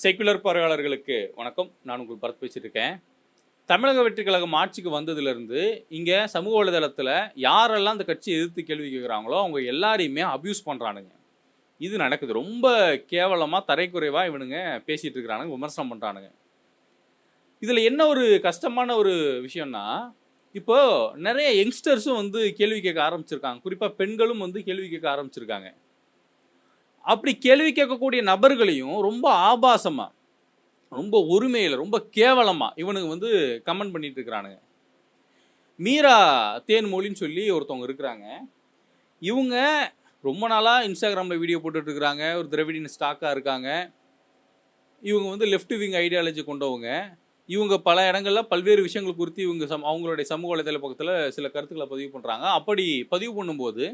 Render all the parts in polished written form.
Secular பார்வையாளர்களுக்கு வணக்கம். நான் உங்கள் பரத் பேசிட்டு இருக்கேன். தமிழக வெற்றிக் கழகம் ஆட்சிக்கு வந்ததுலேருந்து இங்கே சமூக வலைதளத்தில் யாரெல்லாம் இந்த கட்சியை எதிர்த்து கேள்வி கேட்குறாங்களோ அவங்க எல்லாரையுமே அப்யூஸ் பண்ணுறானுங்க. இது நடக்குது. ரொம்ப கேவலமாக தரைக்குறைவாக இவனுங்க பேசிகிட்டு இருக்கிறானுங்க, விமர்சனம் பண்ணுறானுங்க. இதில் என்ன ஒரு கஷ்டமான ஒரு விஷயம்னா, இப்போது நிறைய யங்ஸ்டர்ஸும் வந்து கேள்வி கேட்க ஆரம்பிச்சிருக்காங்க. குறிப்பாக பெண்களும் வந்து கேள்வி கேட்க ஆரம்பிச்சிருக்காங்க. அப்படி கேள்வி கேட்கக்கூடிய நபர்களையும் ரொம்ப ஆபாசமாக, ரொம்ப உரிமையில், ரொம்ப கேவலமாக இவனுக்கு வந்து கமெண்ட் பண்ணிட்டு இருக்கிறானுங்க. மீரா தேன்மொழின்னு சொல்லி ஒருத்தவங்க இருக்கிறாங்க. இவங்க ரொம்ப நாளாக இன்ஸ்டாகிராமில் வீடியோ போட்டுட்ருக்குறாங்க. ஒரு திராவிடியன் ஸ்டாக்காக இருக்காங்க. இவங்க வந்து லெஃப்ட் விங் ஐடியாலஜி கொண்டவங்க. இவங்க பல இடங்களில் பல்வேறு விஷயங்கள் குறித்து இவங்க அவங்களுடைய சமூக வலைதள பக்கத்தில் சில கருத்துக்களை பதிவு பண்ணுறாங்க. அப்படி பதிவு பண்ணும்போது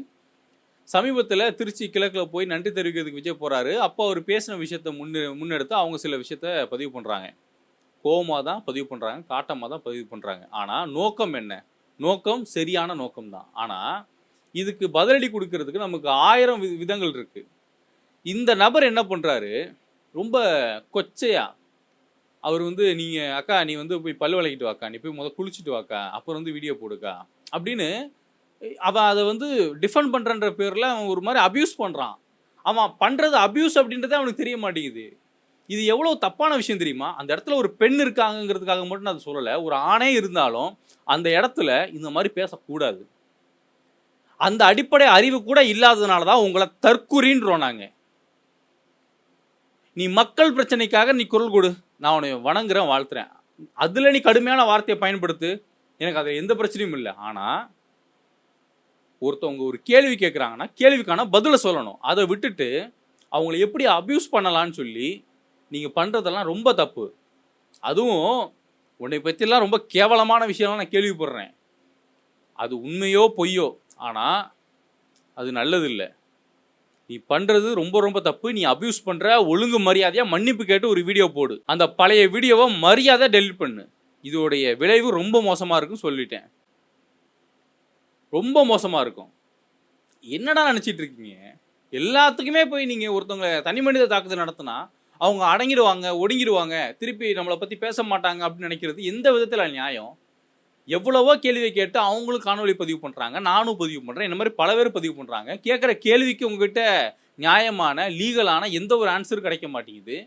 சமீபத்தில் திருச்சி கிழக்கில் போய் நன்றி தெரிவிக்கிறதுக்கு விஜய் போகிறாரு. அப்போ அவர் பேசின விஷயத்தை முன்னெடுத்து அவங்க சில விஷயத்த பதிவு பண்ணுறாங்க. கோவமாக தான் பதிவு பண்ணுறாங்க, காட்டமாக தான் பதிவு பண்ணுறாங்க. ஆனால் நோக்கம் என்ன? நோக்கம் சரியான நோக்கம் தான். ஆனால் இதுக்கு பதிலடி கொடுக்கறதுக்கு நமக்கு 1000 விதங்கள் இருக்குது. இந்த நபர் என்ன பண்ணுறாரு, ரொம்ப கொச்சையாக அவர் வந்து நீங்கள் அக்கா நீ வந்து போய் பல்லு விளக்கிட்டு வாக்கா, நீ போய் குளிச்சுட்டு வாக்கா, அப்புறம் வந்து வீடியோ போடுக்கா அப்படின்னு அவன் அதை வந்து டிஃபெண்ட் பண்ணுறன்ற பேரில் அவன் ஒரு மாதிரி அப்யூஸ் பண்ணுறான். அவன் பண்ணுறது அப்யூஸ் அப்படின்றதே அவனுக்கு தெரிய மாட்டேங்குது. இது எவ்வளோ தப்பான விஷயம் தெரியுமா? அந்த இடத்துல ஒரு பெண் இருக்காங்கிறதுக்காக மட்டும் நான் அதை சொல்லலை. ஒரு ஆணே இருந்தாலும் அந்த இடத்துல இந்த மாதிரி பேசக்கூடாது. அந்த அடிப்படை அறிவு கூட இல்லாததுனால தான் உங்களை தற்குறின்றோம் நாங்கள். நீ மக்கள் பிரச்சனைக்காக நீ குரல் கொடு, நான் உன்னை வணங்குறேன், வாழ்த்துறேன். அதில் நீ கடுமையான வார்த்தையை பயன்படுத்து, எனக்கு அதில் எந்த பிரச்சனையும் இல்லை. ஆனால் ஒருத்தவங்க ஒரு கேள்வி கேட்குறாங்கன்னா கேள்விக்கான பதிலை சொல்லணும். அதை விட்டுட்டு அவங்கள எப்படி அப்யூஸ் பண்ணலான்னு சொல்லி நீங்கள் பண்ணுறதெல்லாம் ரொம்ப தப்பு. அதுவும் உன்னை பற்றிலாம் ரொம்ப கேவலமான விஷயம்லாம் நான் கேள்விப்படுறேன். அது உண்மையோ பொய்யோ, ஆனால் அது நல்லதில்லை. நீ பண்ணுறது ரொம்ப ரொம்ப தப்பு. நீ அப்யூஸ் பண்ணுற, ஒழுங்கு மரியாதையாக மன்னிப்பு கேட்டு ஒரு வீடியோ போடு. அந்த பழைய வீடியோவை மரியாதை டெலிட் பண்ணு. இதோடைய விளைவு ரொம்ப மோசமாக இருக்குன்னு சொல்லிட்டேன். ரொம்ப மோசமாக இருக்கும். என்னடா நினச்சிட்டு இருக்கீங்க? எல்லாத்துக்குமே போய் நீங்கள் ஒருத்தவங்க தனி மனித தாக்குதல் நடத்தினா அவங்க அடங்கிடுவாங்க, ஒடுங்கிடுவாங்க, திருப்பி நம்மளை பற்றி பேச மாட்டாங்க அப்படின்னு நினைக்கிறது எந்த விதத்தில் நியாயம்? எவ்வளவோ கேள்வியை கேட்டு அவங்களும் காணொலி பதிவு பண்ணுறாங்க, நானும் பதிவு பண்ணுறேன், இந்த மாதிரி பல பேர் பதிவு பண்ணுறாங்க. கேட்குற கேள்விக்கு உங்ககிட்ட நியாயமான லீகலான எந்த ஒரு ஆன்சரும் கிடைக்க மாட்டேங்குது.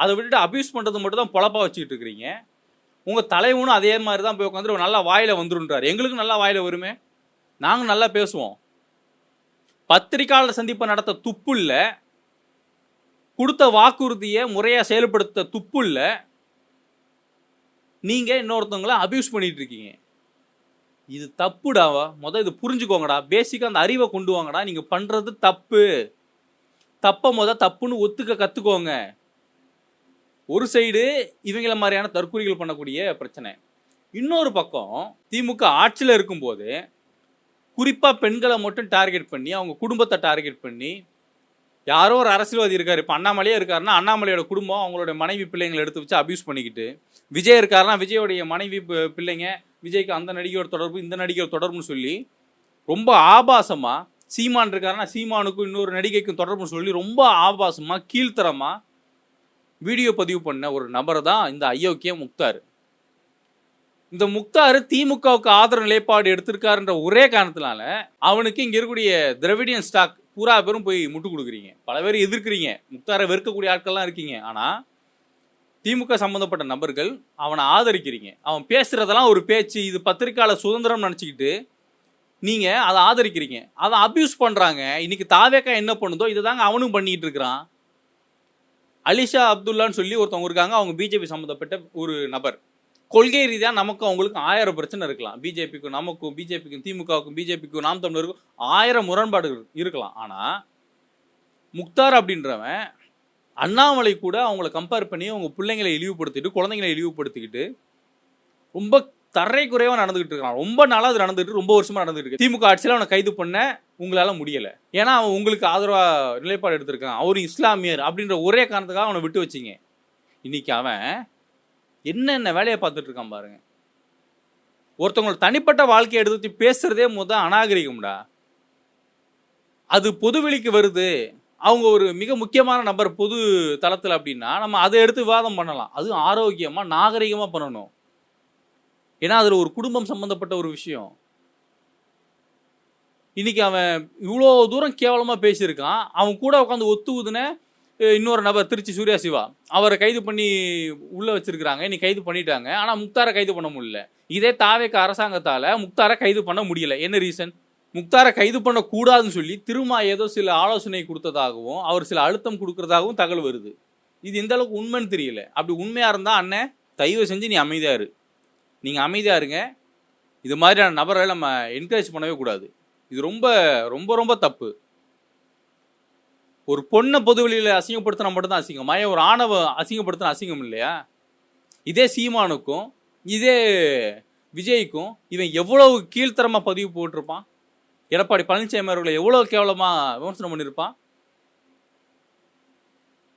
அதை விட்டுட்டு அப்யூஸ் பண்ணுறது மட்டும் தான் பொழப்பாக வச்சுக்கிட்டு இருக்கிறீங்க. உங்கள் தலைவனும் அதே மாதிரி தான் போய் உட்காந்துட்டு நல்லா வாயில் வந்துருன்றார். எங்களுக்கும் நல்லா வாயில் வருமே, நாங்கள் நல்லா பேசுவோம். பத்திரிகையாளர் சந்திப்பை நடத்த துப்பு இல்லை, கொடுத்த வாக்குறுதியை முறையாக செயல்படுத்த துப்பு இல்லை. நீங்கள் இன்னொருத்தவங்கள அப்யூஸ் பண்ணிட்டு இருக்கீங்க. இது தப்புடாவா? இது புரிஞ்சுக்கோங்கடா. பேசிக்காக அந்த அறிவை கொண்டு வாங்கடா. நீங்கள் பண்ணுறது தப்பு. தப்பை தப்புன்னு ஒத்துக்க கற்றுக்கோங்க. ஒரு சைடு இவங்கள மாதிரியான தற்கொலைகள் பண்ணக்கூடிய பிரச்சனை. இன்னொரு பக்கம் திமுக ஆட்சியில் இருக்கும்போது குறிப்பாக பெண்களை மட்டும் டார்கெட் பண்ணி, அவங்க குடும்பத்தை டார்கெட் பண்ணி, யாரோ ஒரு அரசியல்வாதி இருக்கார், இப்போ அண்ணாமலையே இருக்காருன்னா அண்ணாமலையோட குடும்பம் அவங்களோட மனைவி பிள்ளைங்களை எடுத்து வச்சு அப்யூஸ் பண்ணிக்கிட்டு, விஜய் இருக்காருன்னா விஜயோடைய மனைவி பிள்ளைங்க, விஜய்க்கு அந்த நடிகையோட தொடர்பு, இந்த நடிகையோட தொடர்புன்னு சொல்லி ரொம்ப ஆபாசமாக, சீமான் இருக்காருன்னா சீமானுக்கும் இன்னொரு நடிகைக்கும் தொடர்புன்னு சொல்லி ரொம்ப ஆபாசமாக கீழ்த்தரமாக வீடியோ பதிவு பண்ண ஒரு நபர் தான் இந்த அயோக்கிய முக்தார். இந்த முக்தார் திமுகவுக்கு ஆதரவு நிலைப்பாடு எடுத்திருக்காருன்ற ஒரே காரணத்தினால அவனுக்கு இங்கே இருக்கக்கூடிய திராவிடியன் ஸ்டாக் பூரா பேரும் போய் முட்டு கொடுக்குறீங்க. பல பேர் எதிர்க்கிறீங்க, முக்தாரை வெறுக்கக்கூடிய ஆட்கள்லாம் இருக்கீங்க. ஆனால் திமுக சம்மந்தப்பட்ட நபர்கள் அவனை ஆதரிக்கிறீங்க. அவன் பேசுகிறதெல்லாம் ஒரு பேச்சு, இது பத்திரிக்கையாளர் சுதந்திரம் நினச்சிக்கிட்டு நீங்கள் அதை ஆதரிக்கிறீங்க. அதை அப்யூஸ் பண்ணுறாங்க. இன்றைக்கி தாவேக்கா என்ன பண்ணுதோ இதை தாங்க அவனும் பண்ணிக்கிட்டு இருக்கிறான். அலிஷா அப்துல்லான்னு சொல்லி ஒருத்தவங்க இருக்காங்க. அவங்க பிஜேபி சம்மந்தப்பட்ட ஒரு நபர். கொள்கை ரீதியாக நமக்கும் அவங்களுக்கு 1000 பிரச்சனை இருக்கலாம். பிஜேபிக்கும் நமக்கும், பிஜேபிக்கும் திமுகவுக்கும், பிஜேபிக்கும் நாம் தமிழருக்கும் 1000 முரண்பாடுகள் இருக்கலாம். ஆனால் முக்தார் அப்படின்றவன் அண்ணாமலை கூட அவங்கள கம்பேர் பண்ணி அவங்க பிள்ளைங்களை இழிவுபடுத்திட்டு, குழந்தைங்களை இழிவுபடுத்திக்கிட்டு ரொம்ப தரை குறைவாக நடந்துகிட்டு இருக்கான். ரொம்ப நாளாக அது நடந்துகிட்டு, ரொம்ப வருஷமாக நடந்துகிட்டு இருக்கு. திமுக ஆட்சியில் அவனை கைது பண்ண உங்களால் முடியலை. ஏன்னா அவன் உங்களுக்கு ஆதரவாக நிலைப்பாடு எடுத்திருக்கான். அவரு இஸ்லாமியர் அப்படின்ற ஒரே காரணத்துக்காக அவனை விட்டு வச்சிங்க. இன்னைக்கு அவன் என்னென்ன வேலையை பார்த்துட்டு இருக்கான் பாருங்க. ஒருத்தவங்களோட தனிப்பட்ட வாழ்க்கையை எடுத்து பேசுறதே அநாகரிகம்டா. அது பொதுவெளிக்கு வருது, அவங்க ஒரு மிக முக்கியமான நபர் பொது தளத்தில் அப்படின்னா நம்ம அதை எடுத்து விவாதம் பண்ணலாம். அதுவும் ஆரோக்கியமாக நாகரிகமாக பண்ணணும். ஏன்னா அதில் ஒரு குடும்பம் சம்மந்தப்பட்ட ஒரு விஷயம். இன்னைக்கு அவன் இவ்வளோ தூரம் கேவலமாக பேசியிருக்கான். அவன் கூட உட்காந்து ஊதுன இன்னொரு நபர் திருச்சி சூர்யா சிவா அவரை கைது பண்ணி உள்ளே வச்சிருக்கிறாங்க. இன்னைக்கு கைது பண்ணிட்டாங்க. ஆனால் முக்தாரை கைது பண்ண முடியல. இதே தாவேக அரசாங்கத்தால் முக்தாரை கைது பண்ண முடியல. என்ன ரீசன்? முக்தாரை கைது பண்ணக்கூடாதுன்னு சொல்லி திரும்ப ஏதோ சில ஆலோசனை கொடுத்ததாகவும் அவர் சில அழுத்தம் கொடுக்கறதாகவும் தகவல் வருது. இது எந்த அளவுக்கு உண்மைன்னு தெரியல. அப்படி உண்மையாக இருந்தால் அண்ணன் தயவு செஞ்சு நீ அமைதியாக இரு. நீங்கள் அமைதியாக இருங்க. இது மாதிரியான நபரை நம்ம என்கரேஜ் பண்ணவே கூடாது. இது ரொம்ப ரொம்ப ரொம்ப தப்பு. ஒரு பொண்ணை பொதுவெளியில் அசிங்கப்படுத்தினா மட்டும்தான் அசிங்கமா? ஏன் ஒரு ஆணவ அசிங்கப்படுத்தினா அசிங்கம் இல்லையா? இதே சீமானுக்கும் இதே விஜய்க்கும் இவன் எவ்வளவு கீழ்த்தரமாக பதிவு போட்டிருப்பான். எடப்பாடி பழனிசாமி அவர்களை எவ்வளோ கேவலமாக விமர்சனம் பண்ணியிருப்பான்.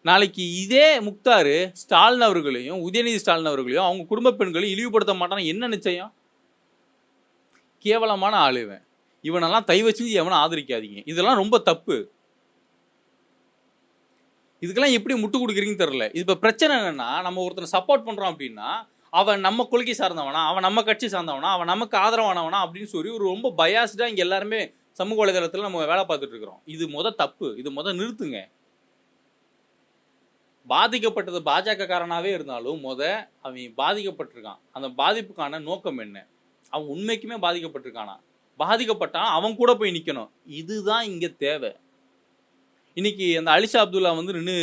நாளைக்கு இதே முக்தார் ஸ்டாலின் அவர்களையும் உதயநிதி ஸ்டாலின் அவர்களையும் அவங்க குடும்ப பெண்களையும் இழிவுபடுத்த மாட்டான்னு என்ன நிச்சயம்? கேவலமான ஆளு இவன். இவனெல்லாம் தயவு செஞ்சு எவனை ஆதரிக்காதீங்க. இதெல்லாம் ரொம்ப தப்பு. இதுக்கெல்லாம் எப்படி முட்டு கொடுக்குறீங்கன்னு தெரில. இது இப்போ பிரச்சனை என்னென்னா, நம்ம ஒருத்தனை சப்போர்ட் பண்ணுறோம் அப்படின்னா அவன் நம்ம கொள்கை சார்ந்தவனா, அவன் நம்ம கட்சி சார்ந்தவனா, அவன் நமக்கு ஆதரவானவனா அப்படின்னு சொல்லி ஒரு ரொம்ப பயாஸ்டாக இங்கே எல்லாருமே சமூக வலைதளத்தில் நம்ம வேலை பார்த்துட்டு இருக்கிறோம். இது தப்பு. இது நிறுத்துங்க. பாதிக்கப்பட்டது பாஜக காரனாகவே இருந்தாலும் அவன் பாதிக்கப்பட்டிருக்கான். அந்த பாதிப்புக்கான நோக்கம் என்ன? அவன் உண்மைக்குமே பாதிக்கப்பட்டிருக்கானா? பாதிக்கப்பட்டான் அவன் கூட போய் நிற்கணும். இதுதான் இங்கே தேவை. இன்னைக்கு அந்த அலிஷா அப்துல்லா நின்று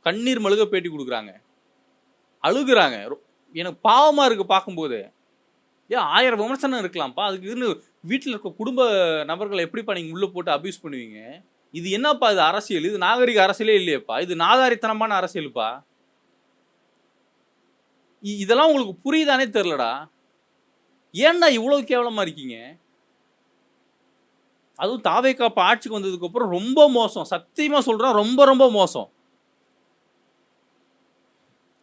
கண்ணீர் மழுக பேட்டி கொடுக்குறாங்க, அழுகுறாங்க. எனக்கு பாவமாக இருக்குது பார்க்கும்போது. ஏன் 1000 விமர்சனம் இருக்கலாம்ப்பா. அதுக்கு வீட்டில் இருக்க குடும்ப நபர்களை எப்படிப்பா நீங்கள் உள்ளே போட்டு அபியூஸ் பண்ணுவீங்க? இது என்னப்பா? இது அரசியல்? இது நாகரிக அரசியலே இல்லையப்பா. இது நாதாரித்தனமான அரசியல்ப்பா. இதெல்லாம் உங்களுக்கு புரியுதானே தெரிலடா. ஏன்டா இவ்வளோ கேவலமாக இருக்கீங்க? அதுவும் தாவேகா ஆட்சிக்கு வந்ததுக்கப்புறம் ரொம்ப மோசம். சத்தியமாக சொல்கிறேன், ரொம்ப ரொம்ப மோசம்.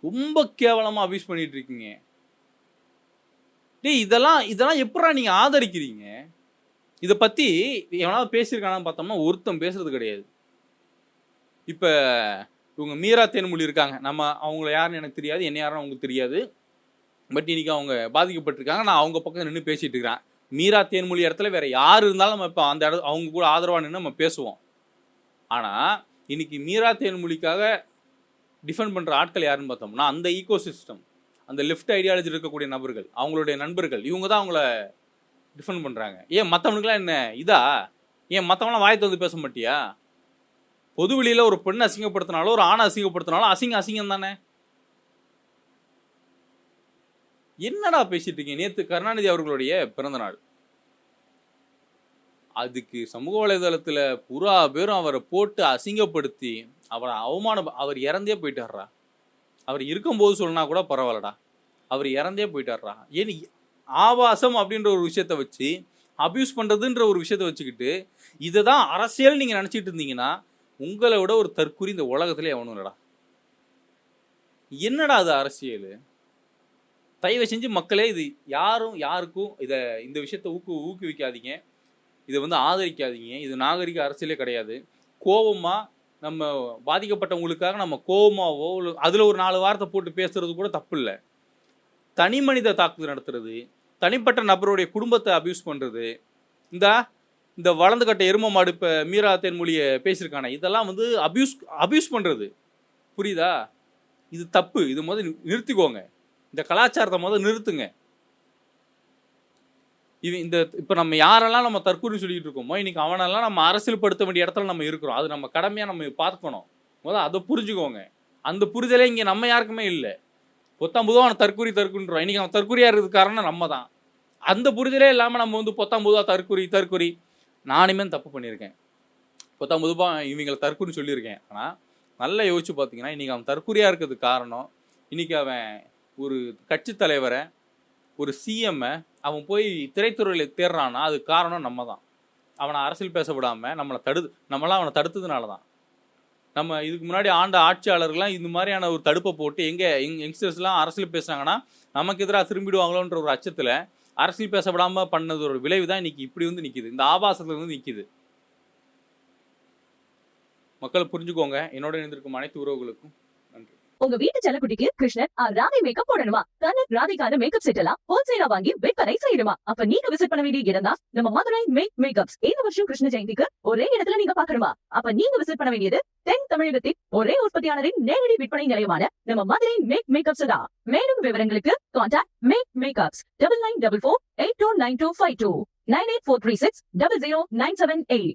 ரொம்ப கேவலமாக அபியூஸ் பண்ணிட்டு இருக்கீங்க. டேய் இதெல்லாம் எப்படா நீங்கள் ஆதரிக்கிறீங்க? இதை பற்றி எவனாவது பேசியிருக்கானான்னு பார்த்தோம்னா ஒருத்தன் பேசுறது கிடையாது. இப்போ இவங்க மீரா தேன்மொழி இருக்காங்க. அவங்கள யாருன்னு எனக்கு தெரியாது, என்ன யாருன்னு அவங்களுக்கு தெரியாது. பட் இன்னைக்கு அவங்க பாதிக்கப்பட்டிருக்காங்க. நான் அவங்க பக்கம் நின்று பேசிட்டு இருக்கிறேன். மீரா தேன்மொழி இடத்துல வேற யார் இருந்தாலும் நம்ம இப்போ அந்த அவங்க கூட ஆதரவாக நின்று நம்ம பேசுவோம். ஆனால் இன்னைக்கு மீரா தேன்மொழிக்காக டிஃபெண்ட் பண்ணுற ஆட்கள் யாருன்னு பார்த்தோம்னா அந்த ஈகோ சிஸ்டம், அந்த லெஃப்ட் ஐடியாலஜி இருக்கக்கூடிய நபர்கள், அவங்களுடைய நண்பர்கள், இவங்க தான் அவங்கள டிஃபெண்ட் பண்ணுறாங்க. ஏன் மற்றவனுக்குலாம் என்ன இதா? ஏன் மற்றவங்களாம் வாயத்தை வந்து பேச மாட்டியா? பொதுவெளியில் ஒரு பெண்ணை அசிங்கப்படுத்தினாலும் ஒரு ஆணை அசிங்கப்படுத்தினாலும் அசிங்கம் தானே. என்னடா பேசிட்டு இருக்கீங்க? நேற்று கருணாநிதி அவர்களுடைய பிறந்த நாள். அதுக்கு சமூக வலைதளத்தில் புறா பேரும் அவரை போட்டு அசிங்கப்படுத்தி அவரை அவர் இறந்தே போயிட்டார்றா. அவர் இருக்கும்போது சொன்னா கூட பரவாயில்லடா, அவர் இறந்தே போயிட்டார்றா. ஏன் ஆபாசம் அப்படின்ற ஒரு விஷயத்த வச்சு அபியூஸ் பண்ணுறதுன்ற ஒரு விஷயத்த வச்சுக்கிட்டு இதை தான் அரசியல் நீங்கள் நினச்சிட்டு இருந்தீங்கன்னா உங்களை விட ஒரு தற்குறி இந்த உலகத்திலே எவனும் இல்லடா. என்னடா அது அரசியல்? தயவு செஞ்சு மக்களே இது யாருக்கும் இந்த விஷயத்தை ஊக்குவிக்காதீங்க. இதை ஆதரிக்காதீங்க. இது நாகரிக அரசியலே கிடையாது. கோபமாக நம்ம பாதிக்கப்பட்டவங்களுக்காக நம்ம கோபமாகவோ அதில் ஒரு 4 வார்த்தை போட்டு பேசுறது கூட தப்பு இல்லை. தனி மனித தாக்குதல் நடத்துறது, தனிப்பட்ட நபருடைய குடும்பத்தை அபியூஸ் பண்ணுறது, இந்த வளர்ந்து கட்ட எரும மாடு இப்போ மீரா தேன்மொழியை பேசியிருக்கானே, இதெல்லாம் அபியூஸ் பண்ணுறது. புரியுதா? இது தப்பு. இது நிறுத்திக்கோங்க. இந்த கலாச்சாரத்தை நிறுத்துங்க. இப்போ நம்ம யாரெல்லாம் நம்ம தற்கூரி சொல்லிட்டு இருக்கோமோ இன்னைக்கு அவனெல்லாம் நம்ம அரசியல் படுத்த வேண்டிய இடத்துல நம்ம இருக்கிறோம். அது நம்ம கடமையாக நம்ம பார்க்கணும். அதை புரிஞ்சுக்கோங்க. அந்த புரிதலே இங்கே நம்ம யாருக்குமே இல்லை. பொத்தாம்புதுவாக அவனை தற்கூரின்றோம். இன்னைக்கு அவன் தற்கூரியாக இருக்கிறது காரணம் நம்ம தான். அந்த புரிதலே இல்லாமல் நம்ம பொத்தாம்புதுவாக தற்கூரி நானுமே தப்பு பண்ணியிருக்கேன். பொத்தாம்புதுவாக இவங்களை தற்கூரி சொல்லியிருக்கேன். ஆனால் நல்லா யோசிச்சு பார்த்தீங்கன்னா இன்றைக்கி அவன் தற்கூரியாக இருக்கிறதுக்கு காரணம், இன்றைக்கி அவன் ஒரு கட்சி தலைவரை, ஒரு சிஎம்மை அவன் போய் திரைத்துறையில் தேடுறான்னா அது காரணம் நம்ம தான். அவனை அரசியல் பேச விடாமல் நம்மளாம் அவனை தடுத்ததுனால தான். நம்ம இதுக்கு முன்னாடி ஆண்ட ஆட்சியாளர்கள்லாம் இந்த மாதிரியான ஒரு தடுப்பை போட்டு யங்ஸ்டர்ஸ்லாம் அரசியல் பேசுனாங்கன்னா நமக்கு எதிராக திரும்பிடுவாங்களோன்ற ஒரு அச்சத்தில் அரசியல் பேச விடாமல் பண்ணது ஒரு விளைவு தான் இன்றைக்கி இப்படி நிற்கிது. இந்த ஆபாசத்தில் நிற்கிது. மக்கள் புரிஞ்சுக்கோங்க. என்னோட இணைந்திருக்கும் அனைத்து உறவுகளுக்கும் நன்றி. உங்க வீட்டு செல்லக்குட்டிக்கு கிருஷ்ணன் ராதை மேக்கப் போடணுமா? கனக் ராதைக்கான மேக்கப் செட் எல்லாம் ஹோல்சேலா வாங்கி விற்பனை செய்யணுமா? அப்ப நீங்க விசிட் பண்ண வேண்டிய இடம் தான் நம்ம மதுரை மேக்கப்ஸ். இந்த வருஷம் கிருஷ்ண ஜெயந்திக்கு ஒரே இடத்துல நீங்க பாக்கணுமா? அப்ப நீங்க விசிட் பண்ண வேண்டியது தென் தமிழகத்தின் ஒரே உற்பத்தியாளரின் நேரடி விற்பனை நிலையமான நம்ம மதுரை மேக்கப்ஸ் தான். மேலும் விவரங்களுக்கு கான்டாக்ட் மேக்கப்ஸ் 9944829252 98436 00978.